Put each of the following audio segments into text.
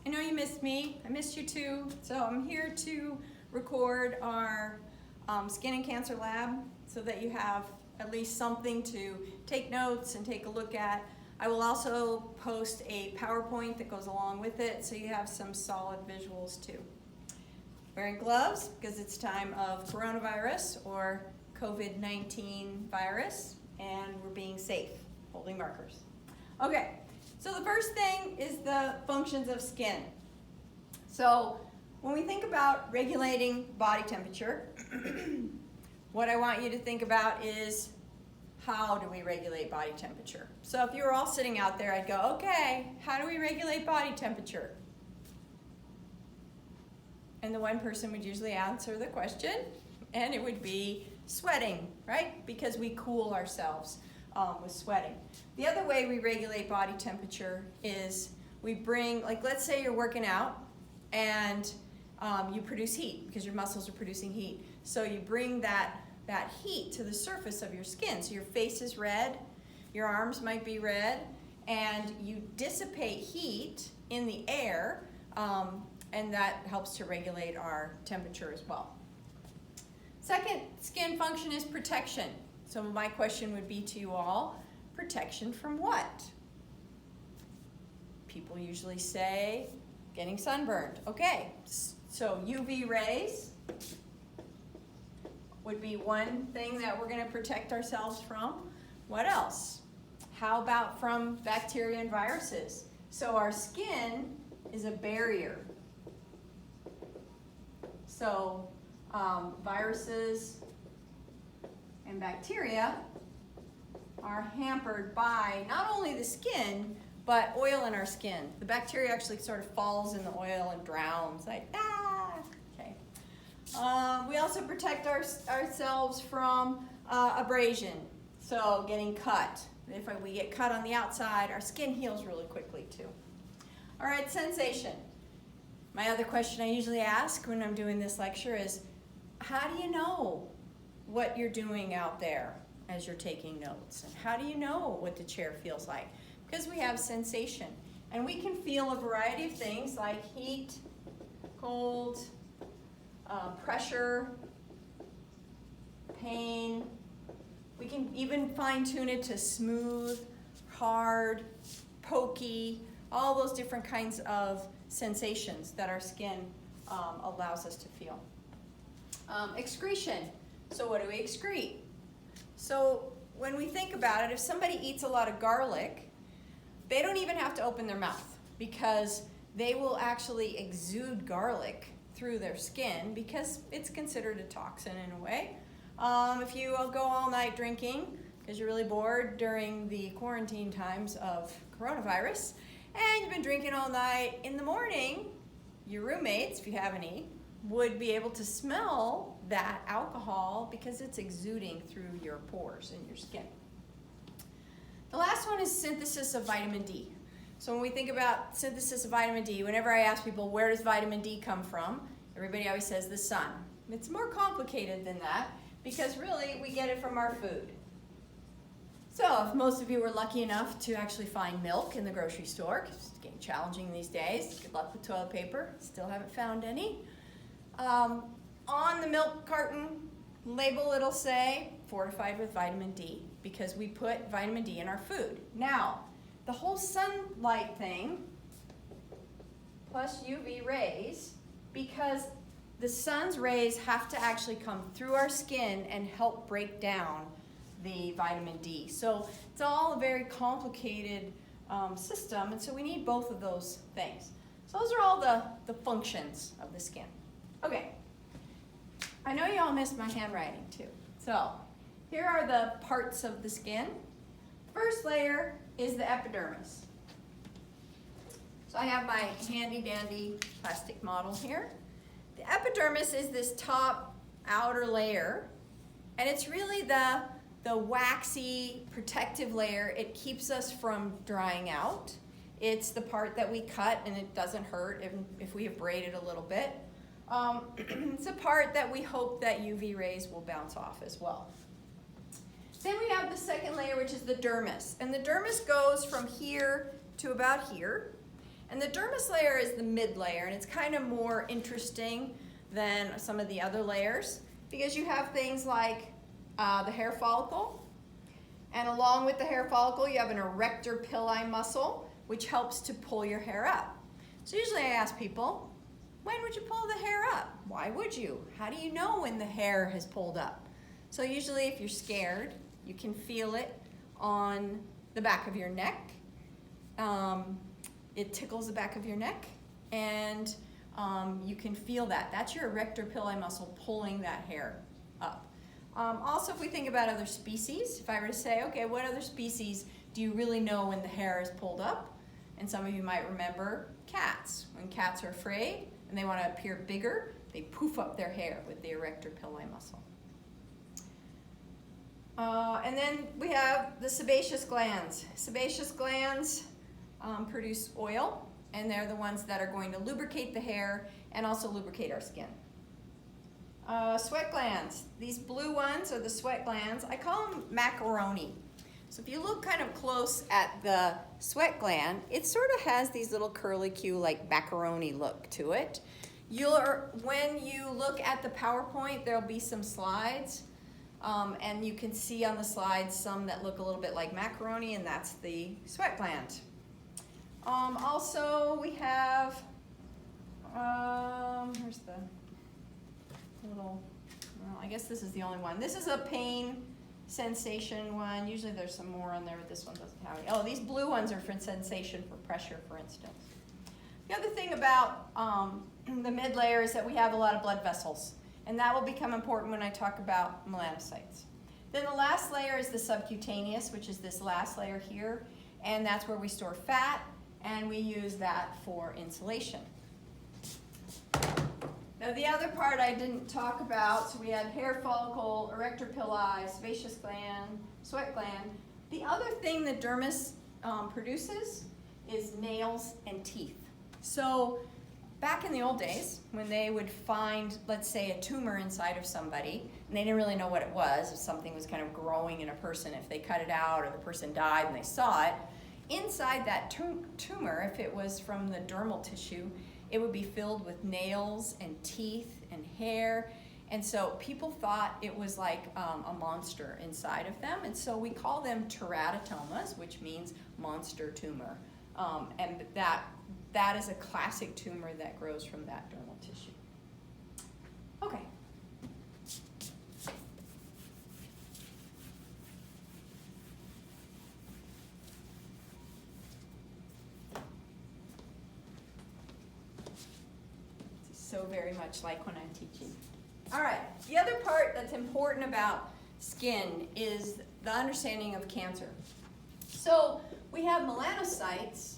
I know you missed me. I missed you too. So I'm here to record our Skin and Cancer Lab so that you have at least something to take notes and take a look at. I will also post a PowerPoint that goes along with it so you have some solid visuals too. Wearing gloves because it's time of coronavirus or COVID-19 virus, and we're being safe, holding markers. Okay, so the first thing is the functions of skin. So when we think about regulating body temperature, what I want you to think about is how do we regulate body temperature? So if you were all sitting out there, I'd go, okay, how do we regulate body temperature? And the one person would usually answer the question, and it would be sweating, right? Because we cool ourselves with sweating. The other way we regulate body temperature is we bring, like let's say you're working out and you produce heat because your muscles are producing heat. So you bring that heat to the surface of your skin. So your face is red, your arms might be red, and you dissipate heat in the air, and that helps to regulate our temperature as well. Second skin function is protection. So my question would be to you all, protection from what? People usually say getting sunburned. Okay, so UV rays would be one thing that we're going to protect ourselves from. What else? How about from bacteria and viruses? So our skin is a barrier. So viruses and bacteria are hampered by not only the skin, but oil in our skin. The bacteria actually sort of falls in the oil and drowns, like, okay. We also protect ourselves from abrasion, so getting cut. If we get cut on the outside, our skin heals really quickly too. All right, sensation. My other question I usually ask when I'm doing this lecture is, how do you know what you're doing out there as you're taking notes? And how do you know what the chair feels like? Because we have sensation. And we can feel a variety of things like heat, cold, pressure, pain. We can even fine-tune it to smooth, hard, pokey, all those different kinds of sensations that our skin allows us to feel. Excretion. So what do we excrete? So when we think about it, if somebody eats a lot of garlic, they don't even have to open their mouth because they will actually exude garlic through their skin because it's considered a toxin in a way. If you go all night drinking because you're really bored during the quarantine times of coronavirus, and you've been drinking all night, in the morning, your roommates, if you have any, would be able to smell that alcohol because it's exuding through your pores in your skin. The last one is synthesis of vitamin D. So when we think about synthesis of vitamin D, whenever I ask people, where does vitamin D come from? Everybody always says the sun. It's more complicated than that because really we get it from our food. So if most of you were lucky enough to actually find milk in the grocery store, because it's getting challenging these days, good luck with toilet paper, still haven't found any. On the milk carton label it'll say fortified with vitamin D because we put vitamin D in our food. Now, the whole sunlight thing plus UV rays, because the sun's rays have to actually come through our skin and help break down the vitamin D. So it's all a very complicated system, and so we need both of those things. So those are all the functions of the skin. Okay, I know you all missed my handwriting too. So here are the parts of the skin. First layer is the epidermis. So I have my handy dandy plastic model here. The epidermis is this top outer layer, and it's really the waxy protective layer. It keeps us from drying out. It's the part that we cut and it doesn't hurt if we abrade it a little bit. It's a part that we hope that UV rays will bounce off as well. Then we have the second layer, which is the dermis. And the dermis goes from here to about here. And the dermis layer is the mid layer, and it's kind of more interesting than some of the other layers because you have things like the hair follicle, and along with the hair follicle you have an erector pili muscle which helps to pull your hair up. So usually I ask people, when would you pull the hair up? Why would you? How do you know when the hair has pulled up? So usually if you're scared, you can feel it on the back of your neck. It tickles the back of your neck, and you can feel that. That's your erector pili muscle pulling that hair up. Also, if we think about other species, if I were to say, okay, what other species do you really know when the hair is pulled up? And some of you might remember cats. When cats are afraid and they want to appear bigger, they poof up their hair with the erector pili muscle. And then we have the sebaceous glands. Sebaceous glands produce oil, and they're the ones that are going to lubricate the hair and also lubricate our skin. Sweat glands. These blue ones are the sweat glands. I call them macaroni. So if you look kind of close at the sweat gland, it sort of has these little curlicue like macaroni look to it. When you look at the PowerPoint, there'll be some slides, and you can see on the slides some that look a little bit like macaroni, and that's the sweat gland. Also, we have, here's the little, well, I guess this is the only one. This is a pain sensation one. Usually there's some more on there, but this one doesn't have any. Oh, these blue ones are for sensation for pressure, for instance. The other thing about the mid layer is that we have a lot of blood vessels, and that will become important when I talk about melanocytes. Then the last layer is the subcutaneous, which is this last layer here, and that's where we store fat, and we use that for insulation. Now the other part I didn't talk about, so we had hair follicle, erector pili, sebaceous gland, sweat gland. The other thing that dermis produces is nails and teeth. So back in the old days, when they would find, let's say, a tumor inside of somebody, and they didn't really know what it was, if something was kind of growing in a person, if they cut it out or the person died and they saw it, inside that tumor, if it was from the dermal tissue, it would be filled with nails and teeth and hair. And so people thought it was like a monster inside of them. And so we call them teratoma, which means monster tumor. And that is a classic tumor that grows from that dermal tissue. Okay. So very much like when I'm teaching. All right, the other part that's important about skin is the understanding of cancer. So we have melanocytes.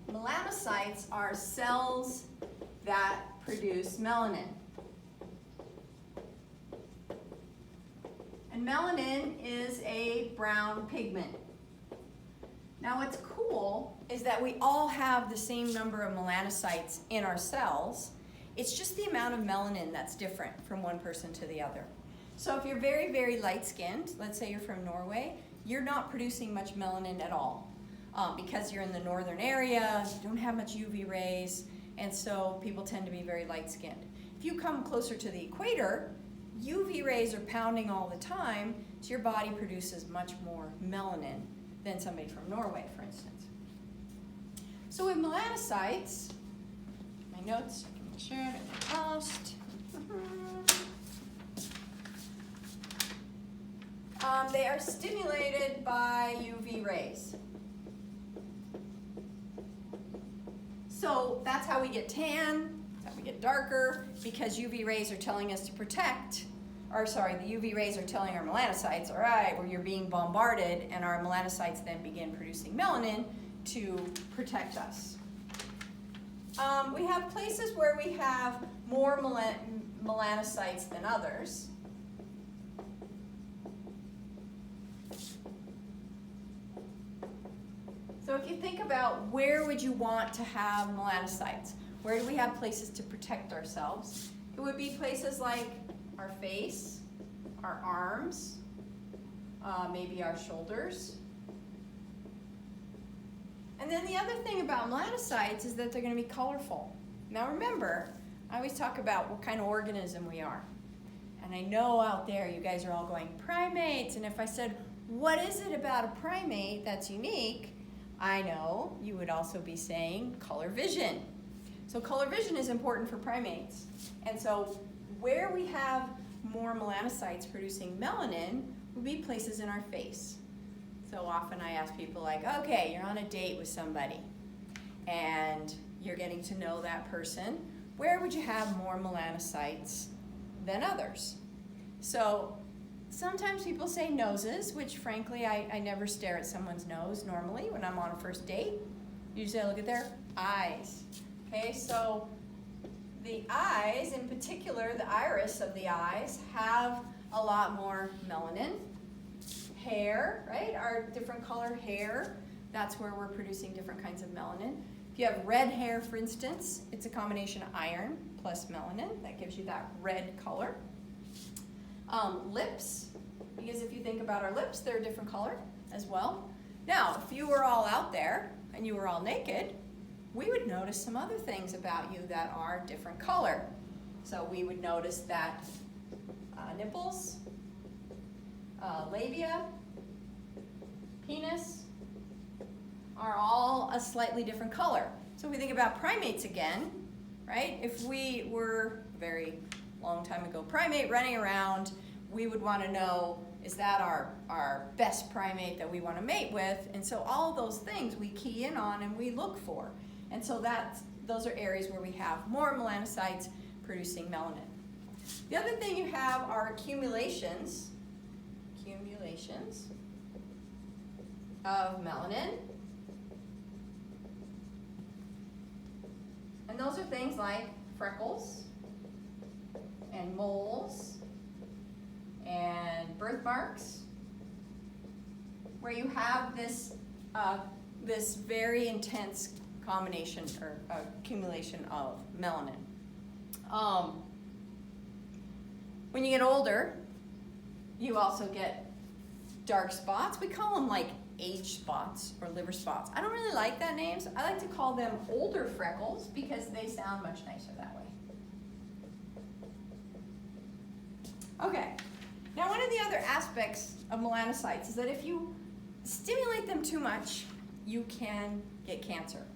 Melanocytes are cells that produce melanin. And melanin is a brown pigment. Now what's cool is that we all have the same number of melanocytes in our cells. It's just the amount of melanin that's different from one person to the other. So if you're very, very light-skinned, let's say you're from Norway, you're not producing much melanin at all because you're in the northern area, you don't have much UV rays, and so people tend to be very light-skinned. If you come closer to the equator, UV rays are pounding all the time, so your body produces much more melanin than somebody from Norway, for instance. So with melanocytes, my notes, I can make sure I get lost. They are stimulated by UV rays. So that's how we get tan, that's how we get darker, because UV rays are telling us to protect, or sorry, the UV rays are telling our melanocytes, all right, well, you're being bombarded, and our melanocytes then begin producing melanin to protect us. We have places where we have more melanocytes than others. So if you think about where would you want to have melanocytes, where do we have places to protect ourselves? It would be places like our face, our arms, maybe our shoulders. And And then the other thing about melanocytes is that they're going to be colorful. Now remember, I always talk about what kind of organism we are. And I know out there you guys are all going, primates. And if I said, what is it about a primate that's unique? I know you would also be saying color vision. So color vision is important for primates. And so where we have more melanocytes producing melanin would be places in our face. So often I ask people like, okay, you're on a date with somebody and you're getting to know that person. Where would you have more melanocytes than others? So sometimes people say noses, which frankly I never stare at someone's nose normally when I'm on a first date. Usually I look at their eyes. Okay, so the eyes, in particular the iris of the eyes, have a lot more melanin. Hair, right, our different color hair, that's where we're producing different kinds of melanin. If you have red hair, for instance, it's a combination of iron plus melanin that gives you that red color. Lips, because if you think about our lips, they're a different color as well. Now, if you were all out there and you were all naked, we would notice some other things about you that are different color. So we would notice that nipples, labia, penis are all a slightly different color. So if we think about primates again, right? If we were a very long time ago primate running around, we would want to know, is that our best primate that we want to mate with? And so all of those things we key in on and we look for. And so those are areas where we have more melanocytes producing melanin. The other thing you have are accumulations of melanin. And those are things like freckles and moles and birthmarks, where you have this very intense combination or accumulation of melanin. When you get older, you also get dark spots. We call them like age spots or liver spots. I don't really like that name, so I like to call them older freckles because they sound much nicer that way. Okay, now one of the other aspects of melanocytes is that if you stimulate them too much, you can get cancer.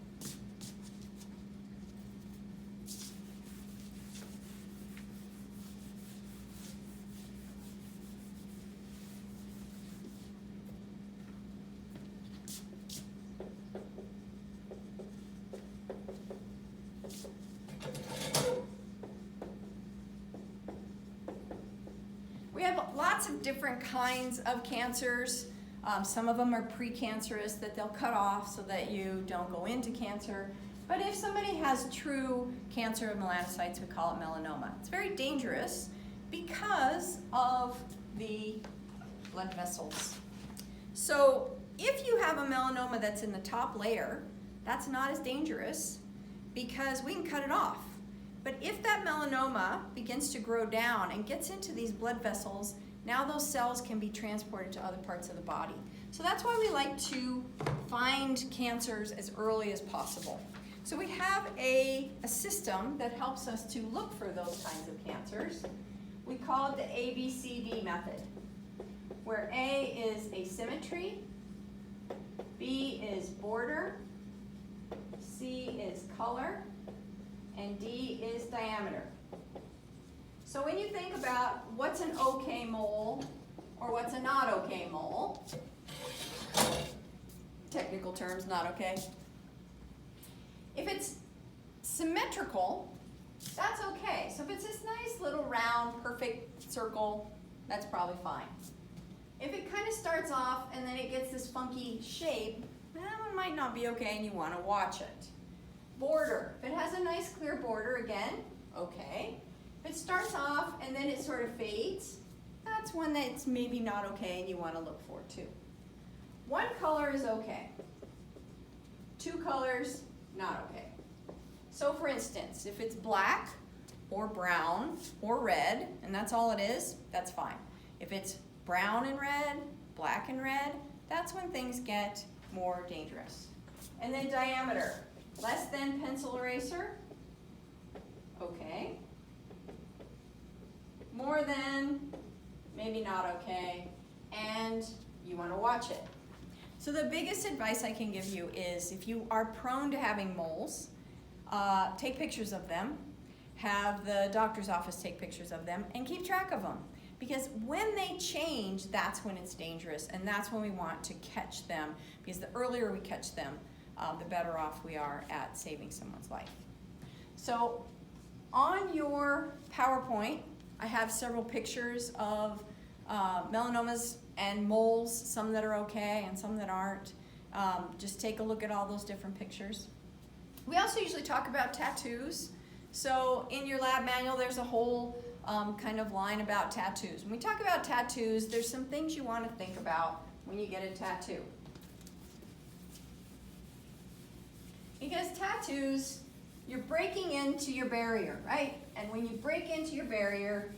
Lots of different kinds of cancers. Some of them are precancerous that they'll cut off so that you don't go into cancer. But if somebody has true cancer of melanocytes, we call it melanoma. It's very dangerous because of the blood vessels. So if you have a melanoma that's in the top layer, that's not as dangerous because we can cut it off. But if that melanoma begins to grow down and gets into these blood vessels, now those cells can be transported to other parts of the body. So that's why we like to find cancers as early as possible. So we have a system that helps us to look for those kinds of cancers. We call it the ABCD method, where A is asymmetry, B is border, C is color, and D is diameter. So when you think about what's an okay mole or what's a not okay mole, technical terms, not okay. If it's symmetrical, that's okay. So if it's this nice little round, perfect circle, that's probably fine. If it kind of starts off and then it gets this funky shape, that one might not be okay and you want to watch it. Border, if it has a nice clear border, again, okay. If it starts off and then it sort of fades, that's one that's maybe not okay and you want to look for too. One color is okay. Two colors, not okay. So for instance, if it's black or brown or red, and that's all it is, that's fine. If it's brown and red, black and red, that's when things get more dangerous. And then diameter, less than pencil eraser. Okay. More than, maybe not okay. And you want to watch it. So the biggest advice I can give you is if you are prone to having moles, take pictures of them, have the doctor's office take pictures of them, and keep track of them. Because when they change, that's when it's dangerous, and that's when we want to catch them, because the earlier we catch them, the better off we are at saving someone's life. So on your PowerPoint, I have several pictures of melanomas and moles, some that are okay and some that aren't. Just take a look at all those different pictures. We also usually talk about tattoos. So in your lab manual, there's a whole kind of line about tattoos. When we talk about tattoos, there's some things you want to think about when you get a tattoo. Because tattoos, you're breaking into your barrier, right? And when you break into your barrier,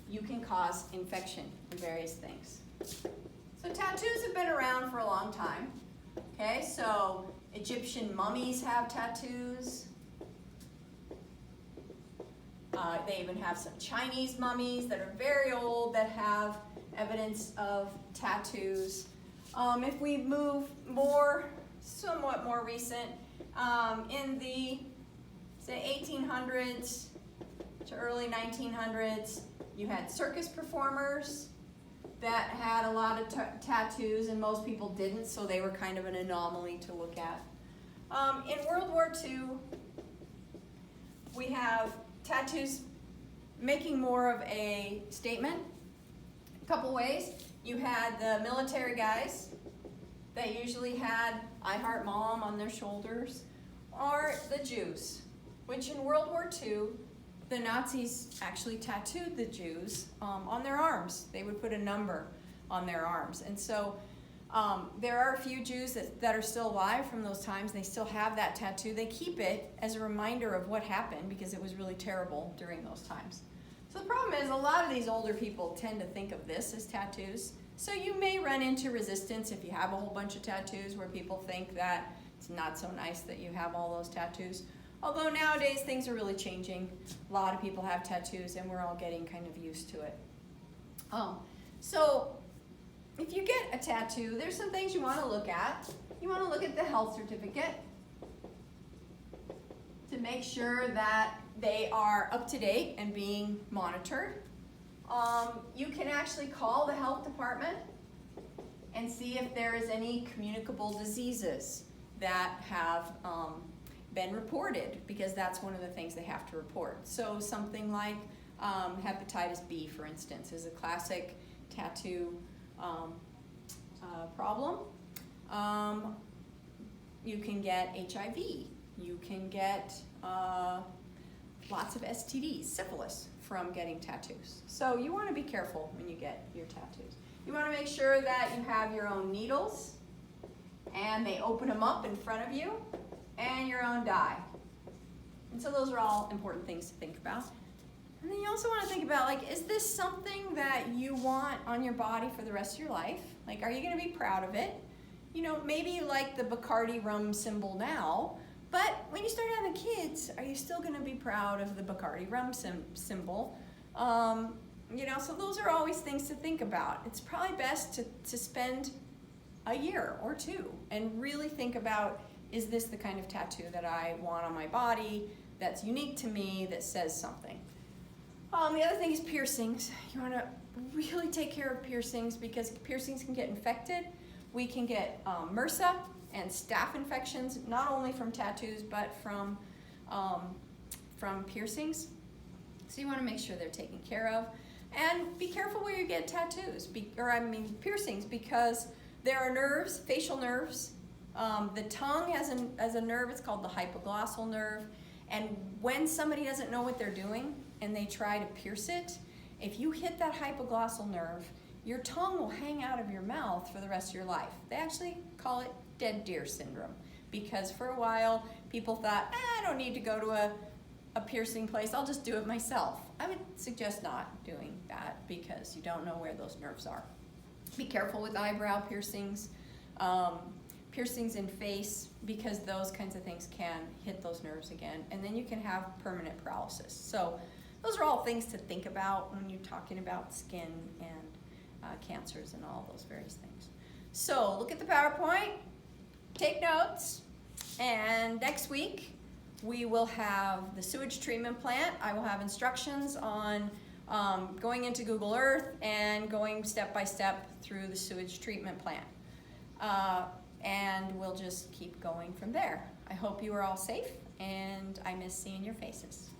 you can cause infection and various things. So tattoos have been around for a long time. Okay, so Egyptian mummies have tattoos. They even have some Chinese mummies that are very old that have evidence of tattoos. If we move somewhat more recent, in the, say, 1800s to early 1900s, you had circus performers that had a lot of tattoos, and most people didn't, so they were kind of an anomaly to look at. In World War II, we have tattoos making more of a statement. A couple ways. You had the military guys that usually had I Heart Mom on their shoulders, or the Jews, which in World War II, the Nazis actually tattooed the Jews on their arms. They would put a number on their arms. And so there are a few Jews that are still alive from those times. They still have that tattoo. They keep it as a reminder of what happened because it was really terrible during those times. So the problem is a lot of these older people tend to think of this as tattoos. So you may run into resistance if you have a whole bunch of tattoos where people think that it's not so nice that you have all those tattoos. Although nowadays things are really changing. A lot of people have tattoos and we're all getting kind of used to it. So if you get a tattoo, there's some things you want to look at. You want to look at the health certificate to make sure that they are up to date and being monitored. You can actually call the health department and see if there is any communicable diseases that have been reported, because that's one of the things they have to report. So something like hepatitis B, for instance, is a classic tattoo problem. You can get HIV. You can get lots of STDs, syphilis, from getting tattoos. So you want to be careful when you get your tattoos. You want to make sure that you have your own needles and they open them up in front of you, and your own dye. And so those are all important things to think about. And then you also want to think about, like, is this something that you want on your body for the rest of your life? Like, are you going to be proud of it? You know, maybe you like the Bacardi rum symbol now, but when you start having kids, are you still going to be proud of the Bacardi rum symbol? You know, so those are always things to think about. It's probably best to spend a year or two and really think about, is this the kind of tattoo that I want on my body, that's unique to me, that says something? The other thing is piercings. You want to really take care of piercings because piercings can get infected. We can get MRSA and staph infections, not only from tattoos, but from piercings. So you want to make sure they're taken care of. And be careful where you get tattoos, piercings, because there are nerves, facial nerves. The tongue has a nerve, it's called the hypoglossal nerve. And when somebody doesn't know what they're doing and they try to pierce it, if you hit that hypoglossal nerve, your tongue will hang out of your mouth for the rest of your life. They actually call it dead deer syndrome, because for a while people thought, I don't need to go to a piercing place, I'll just do it myself. I would suggest not doing that because you don't know where those nerves are. Be careful with eyebrow piercings. piercings in face, because those kinds of things can hit those nerves again, and then you can have permanent paralysis. So those are all things to think about when you're talking about skin and cancers and all those various things. So look at the PowerPoint, take notes, and next week we will have the sewage treatment plant. I will have instructions on going into Google Earth and going step by step through the sewage treatment plant. And we'll just keep going from there. I hope you are all safe, and I miss seeing your faces.